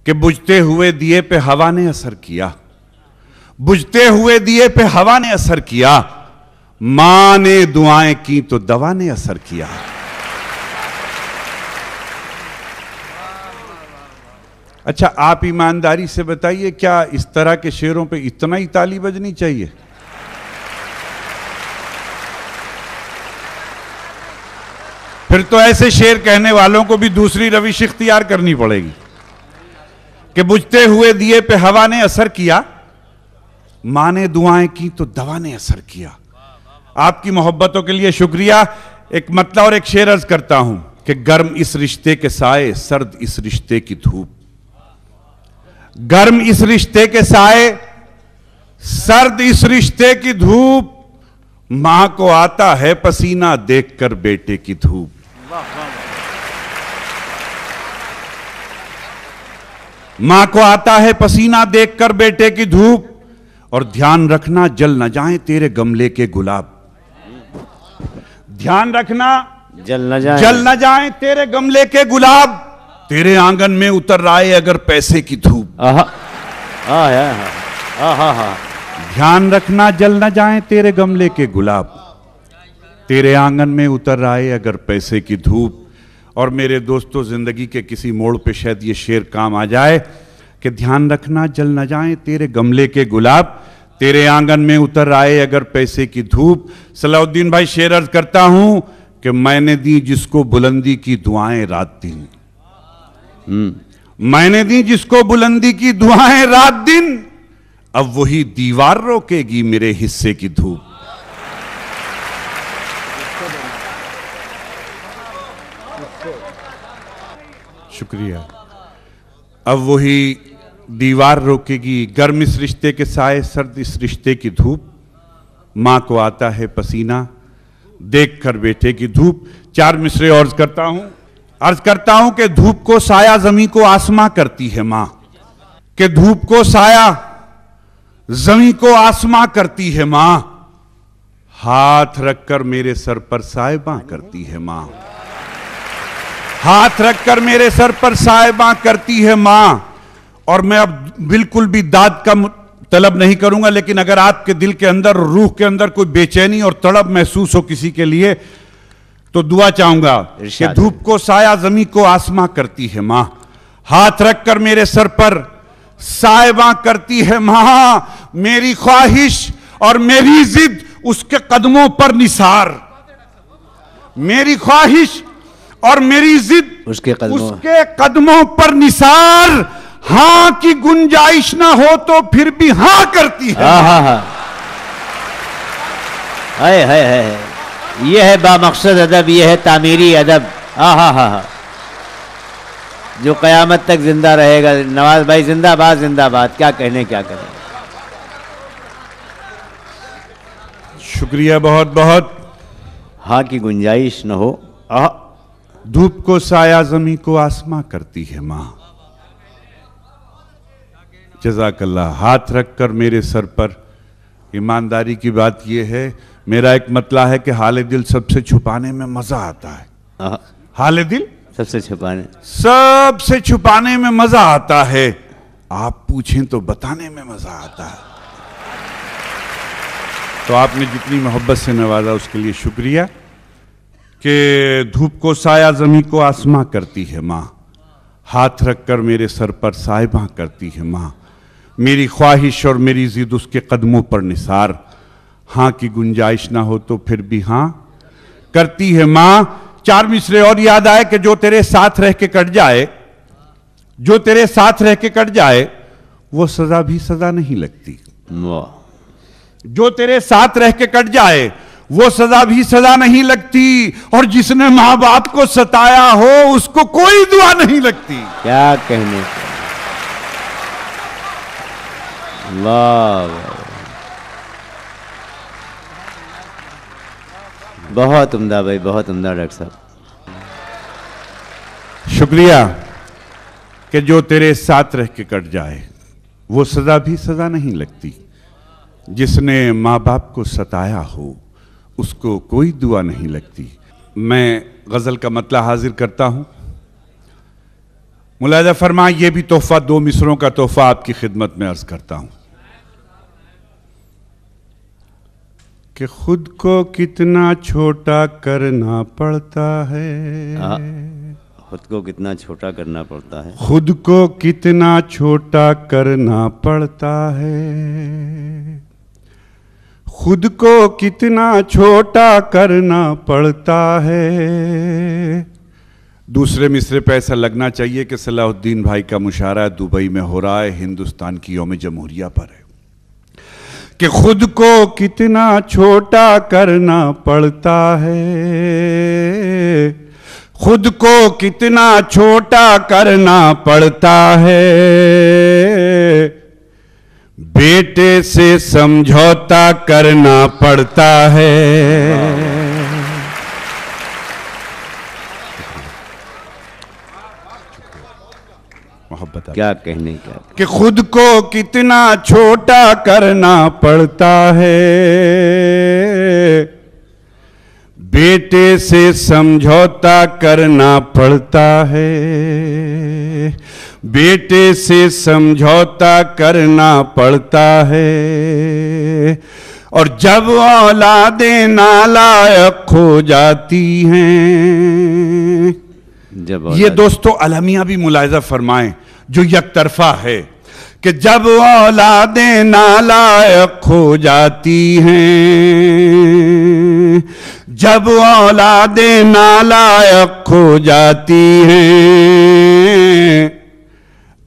कि बुझते हुए दिए पे हवा ने असर किया, बुझते हुए दिए पे हवा ने असर किया, मां ने दुआएं की तो दवा ने असर किया। अच्छा, आप ईमानदारी से बताइए, क्या इस तरह के शेरों पे इतना ही ताली बजनी चाहिए? फिर तो ऐसे शेर कहने वालों को भी दूसरी रविश इख्तियार करनी पड़ेगी कि बुझते हुए दिए पे हवा ने असर किया, मां ने दुआएं की तो दवा ने असर किया। आपकी मोहब्बतों के लिए शुक्रिया। एक मतला और एक शेर अर्ज करता हूं कि गर्म इस रिश्ते के साए, सर्द इस रिश्ते की धूप, गर्म इस रिश्ते के साए, सर्द इस रिश्ते की धूप, मां को आता है पसीना देखकर बेटे की धूप। मां को आता है पसीना देखकर बेटे की धूप, और ध्यान रखना जल न जाए तेरे गमले के गुलाब, ध्यान रखना जल न जाए तेरे गमले के गुलाब, तेरे आंगन में उतर आए अगर पैसे की धूप। ध्यान रखना जल न जाए तेरे गमले के गुलाब, तेरे आंगन में उतर आए अगर पैसे की धूप। और मेरे दोस्तों, जिंदगी के किसी मोड़ पे शायद ये शेर काम आ जाए कि ध्यान रखना जल न जाए तेरे गमले के गुलाब, तेरे आंगन में उतर आए अगर पैसे की धूप। सलाउद्दीन भाई, शेर अर्ज करता हूं कि मैंने दी जिसको बुलंदी की दुआएं रात दिन, मैंने दी जिसको बुलंदी की दुआएं रात दिन, अब वही दीवार रोकेगी मेरे हिस्से की धूप। शुक्रिया। अब वही दीवार रोकेगी, गर्म इस रिश्ते के साए, सर्द इस रिश्ते की धूप, मां को आता है पसीना देखकर बेटे की धूप। चार मिसरे और अर्ज करता हूं कि धूप को साया जमी को आसमां करती है मां, कि धूप को साया जमी को आसमां करती है मां, हाथ रखकर मेरे सर पर साहिबां करती है मां, हाथ रखकर मेरे सर पर साहिबां करती है मां। और मैं अब बिल्कुल भी दाद का तलब नहीं करूंगा, लेकिन अगर आपके दिल के अंदर, रूह के अंदर कोई बेचैनी और तड़प महसूस हो किसी के लिए, तो दुआ चाहूंगा कि धूप को साया जमी को आसमां करती है मां, हाथ रखकर मेरे सर पर साहिबां करती है मां, मेरी ख्वाहिश और मेरी जिद उसके कदमों पर निसार, मेरी ख्वाहिश और मेरी जिद उसके कदमों पर निसार, हां की गुंजाइश ना हो तो फिर भी हां करती है। हाय हाय हाय, ये है बामकसद अदब, ये है तामीरी अदब। जो कयामत तक जिंदा रहेगा। नवाज भाई जिंदाबाद जिंदाबाद, क्या कहने क्या करें। शुक्रिया बहुत बहुत। हाँ की गुंजाइश न हो। धूप को साया जमी को आसमां करती है मां, जज़ाकल्लाह। हाथ रखकर मेरे सर पर। ईमानदारी की बात यह है, मेरा एक मतला है कि हाले दिल सबसे छुपाने में मजा आता है। हाले दिल सबसे छुपाने में मजा आता है, आप पूछें तो बताने में मजा आता है। तो आपने जितनी मोहब्बत से नवाजा उसके लिए शुक्रिया। कि धूप को साया जमी को आसमां करती है मां, हाथ रखकर मेरे सर पर साहिबां करती है मां, मेरी ख्वाहिश और मेरी जिद उसके कदमों पर निसार, हां की गुंजाइश ना हो तो फिर भी हां करती है मां। चार मिसरे और याद आए कि जो तेरे साथ रह के कट जाए, जो तेरे साथ रह के कट जाए, वो सजा भी सजा नहीं लगती। जो तेरे साथ रह के कट जाए वो सजा भी सजा नहीं लगती, और जिसने मां बाप को सताया हो उसको कोई दुआ नहीं लगती। क्या कहने, वाह, बहुत उम्दा भाई, बहुत उम्दा डॉक्टर साहब। शुक्रिया। कि जो तेरे साथ रह के कट जाए वो सजा भी सजा नहीं लगती, जिसने माँ बाप को सताया हो उसको कोई दुआ नहीं लगती। मैं गज़ल का मतला हाजिर करता हूँ। मुलाहिजा फरमाएं, ये भी तोहफा, 2 मिसरों का तोहफा आपकी खिदमत में अर्ज करता हूं कि खुद को कितना छोटा करना पड़ता है, खुद को कितना छोटा करना पड़ता है, खुद को कितना छोटा करना पड़ता है, खुद को कितना छोटा करना पड़ता है। दूसरे मिसरे पे ऐसा लगना चाहिए कि सलाहुद्दीन भाई का मुशायरा दुबई में हो रहा है, हिंदुस्तान की यौम जमहूरिया पर है, कि खुद को कितना छोटा करना पड़ता है, खुद को कितना छोटा करना पड़ता है, बेटे से समझौता करना पड़ता है। मोहब्बत क्या कहने क्या कि खुद को कितना छोटा करना पड़ता है, बेटे से समझौता करना पड़ता है, बेटे से समझौता करना पड़ता है। और जब औलादें नालायक हो जाती हैं, ये दोस्तों अलमिया भी मुलाहिजा फरमाएं जो यकतरफा है, कि जब औलादें नालायक हो जाती हैं, जब औलादें नालायक हो जाती हैं,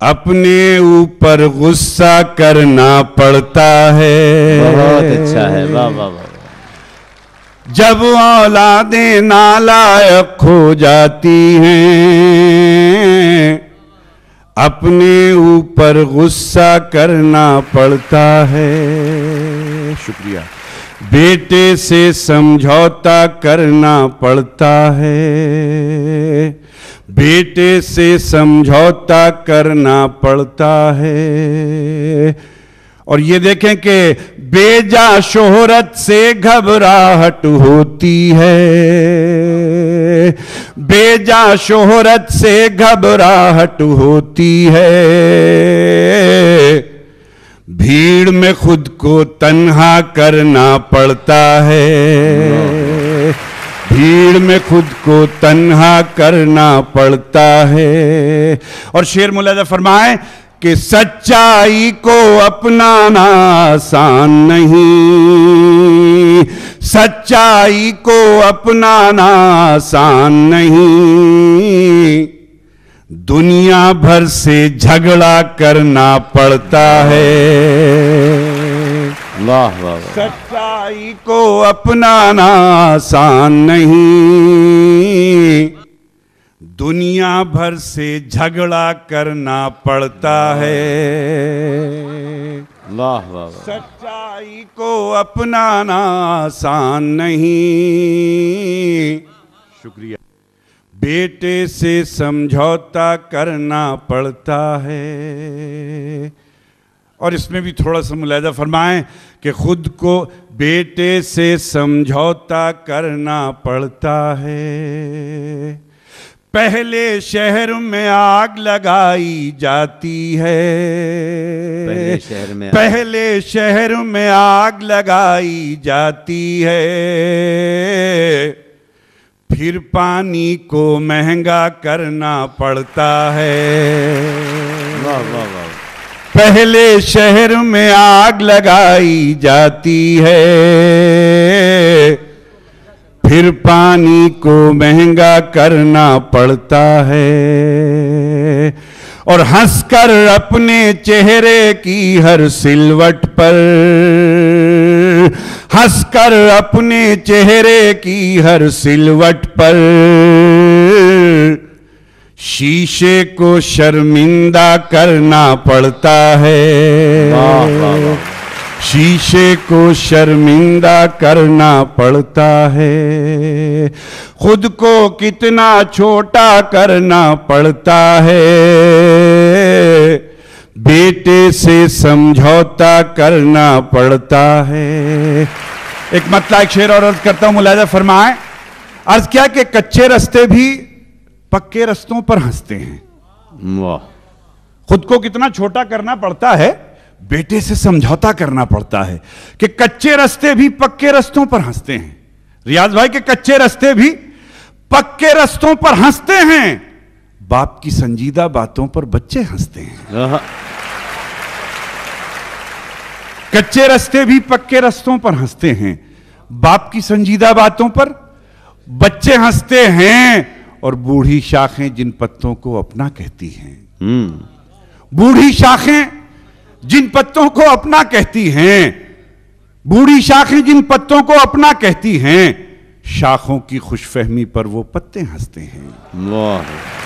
अपने ऊपर गुस्सा करना पड़ता है। बहुत अच्छा है, वाह वाह वाह। जब औलादें नालायक हो जाती हैं, अपने ऊपर गुस्सा करना पड़ता है। शुक्रिया। बेटे से समझौता करना पड़ता है, बेटे से समझौता करना पड़ता है। और ये देखें कि बेजा शोहरत से घबराहट होती है, बेजा शोहरत से घबराहट होती है, भीड़ में खुद को तन्हा करना पड़ता है, भीड़ में खुद को तन्हा करना पड़ता है। और शेर मुलाहिजा फरमाए कि सच्चाई को अपनाना आसान नहीं, सच्चाई को अपनाना आसान नहीं, दुनिया भर से झगड़ा करना पड़ता है। वाह वाह। सच्चाई को अपनाना आसान नहीं, दुनिया भर से झगड़ा करना पड़ता है। वाह वाह। सच्चाई को अपनाना आसान नहीं, शुक्रिया। बेटे से समझौता करना पड़ता है। और इसमें भी थोड़ा सा मुलाहिजा फरमाएं कि खुद को बेटे से समझौता करना पड़ता है। पहले शहर में आग लगाई जाती है, पहले शहर में आग लगाई जाती है, फिर पानी को महंगा करना पड़ता है। वाह वाह वाह। पहले शहर में आग लगाई जाती है, फिर पानी को महंगा करना पड़ता है। और हंसकर अपने चेहरे की हर सिलवट पर, हंसकर अपने चेहरे की हर सिलवट पर, शीशे को शर्मिंदा करना पड़ता है। वाह वाह वाह। शीशे को शर्मिंदा करना पड़ता है। खुद को कितना छोटा करना पड़ता है, बेटे से समझौता करना पड़ता है। एक मतलब एक शेर और अर्ज करता हूं, मुलाहिजा फरमाएं। अर्ज क्या कि कच्चे रास्ते भी पक्के रस्तों पर हंसते हैं। वाह, खुद को कितना छोटा करना पड़ता है, बेटे से समझौता करना पड़ता है कि कच्चे रास्ते भी पक्के रास्तों पर हंसते हैं। रियाज भाई के कच्चे रास्ते भी पक्के रास्तों पर हंसते हैं, बाप की संजीदा बातों पर बच्चे हंसते हैं। कच्चे रास्ते भी पक्के रास्तों पर हंसते हैं, बाप की संजीदा बातों पर बच्चे हंसते हैं, और बूढ़ी शाखें जिन पत्तों को अपना कहती हैं, बूढ़ी शाखें जिन पत्तों को अपना कहती हैं, बूढ़ी शाखें जिन पत्तों को अपना कहती हैं, शाखों की खुशफहमी पर वो पत्ते हंसते हैं। वाह।